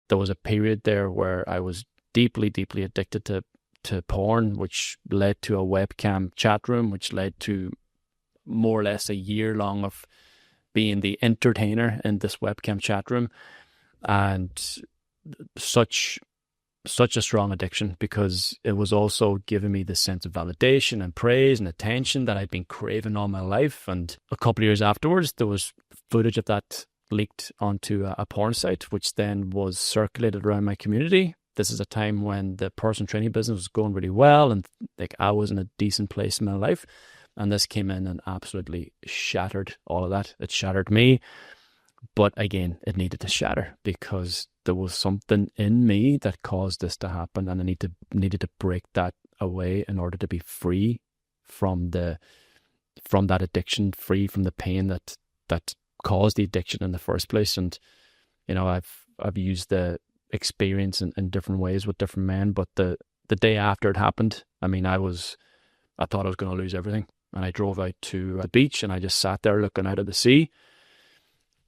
there was a period there where I was deeply, deeply addicted to porn, which led to a webcam chat room, which led to more or less a year long of being the entertainer in this webcam chat room. And such a strong addiction, because it was also giving me this sense of validation and praise and attention that I'd been craving all my life. And a couple of years afterwards, there was footage of that leaked onto a porn site, which then was circulated around my community. This is a time when the personal training business was going really well, and like I was in a decent place in my life. And this came in and absolutely shattered all of that. It shattered me. But again, it needed to shatter, because there was something in me that caused this to happen, and I needed to break that away in order to be free from that addiction, free from the pain that caused the addiction in the first place. And you know, I've used the experience in different ways with different men, but the day after it happened, I mean, I thought I was going to lose everything, and I drove out to the beach and I just sat there looking out at the sea.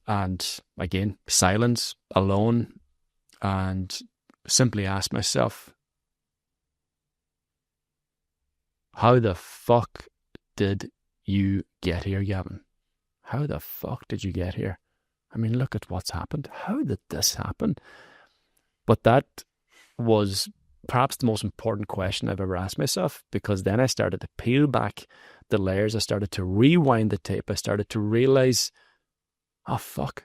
And again, silence, alone, and simply asked myself, how the fuck did you get here, Gavin? How the fuck did you get here? I mean, look at what's happened. How did this happen? But that was perhaps the most important question I've ever asked myself, because then I started to peel back the layers. I started to rewind the tape. I started to realize, oh, fuck,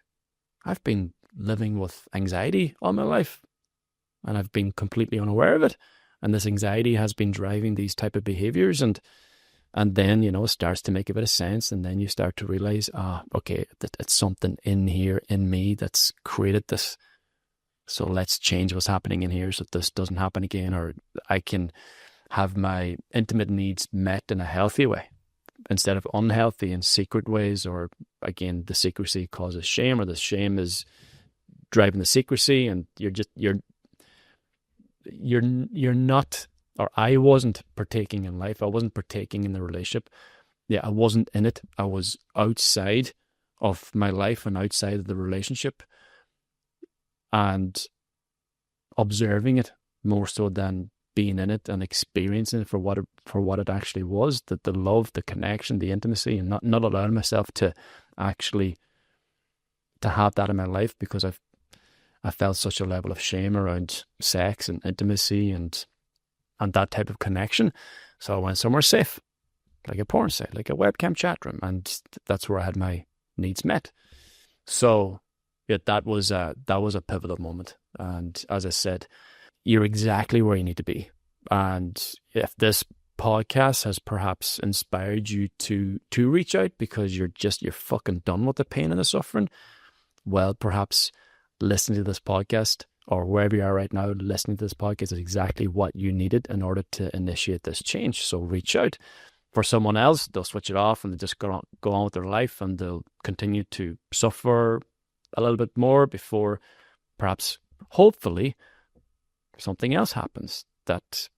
I've been living with anxiety all my life, and I've been completely unaware of it. And this anxiety has been driving these type of behaviors. And then, you know, it starts to make a bit of sense. And then you start to realize, okay, it's something in here, in me, that's created this. So let's change what's happening in here so this doesn't happen again, or I can have my intimate needs met in a healthy way, instead of unhealthy in secret ways. Or again, the secrecy causes shame, or the shame is driving the secrecy, and you're not, or I wasn't partaking in life. I wasn't partaking in the relationship. Yeah, I wasn't in it. I was outside of my life and outside of the relationship, and observing it more so than being in it and experiencing it for what it actually was, that the love, the connection, the intimacy, and not allowing myself to actually to have that in my life, because I felt such a level of shame around sex and intimacy and that type of connection. So I went somewhere safe, like a porn site, like a webcam chat room, and that's where I had my needs met. So yeah, that was a pivotal moment. And as I said, you're exactly where you need to be. And if this podcast has perhaps inspired you to reach out because you're fucking done with the pain and the suffering, well, perhaps listening to this podcast, or wherever you are right now, listening to this podcast is exactly what you needed in order to initiate this change. So reach out. For someone else, they'll switch it off and they just go on with their life, and they'll continue to suffer a little bit more before perhaps, hopefully, something else happens that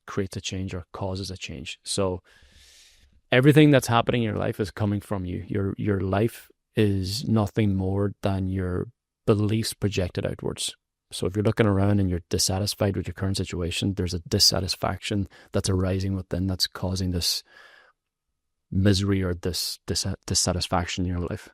creates a change or causes a change. So everything that's happening in your life is coming from you. Your life is nothing more than your beliefs projected outwards. So if you're looking around and you're dissatisfied with your current situation, there's a dissatisfaction that's arising within that's causing this misery or this dissatisfaction in your life.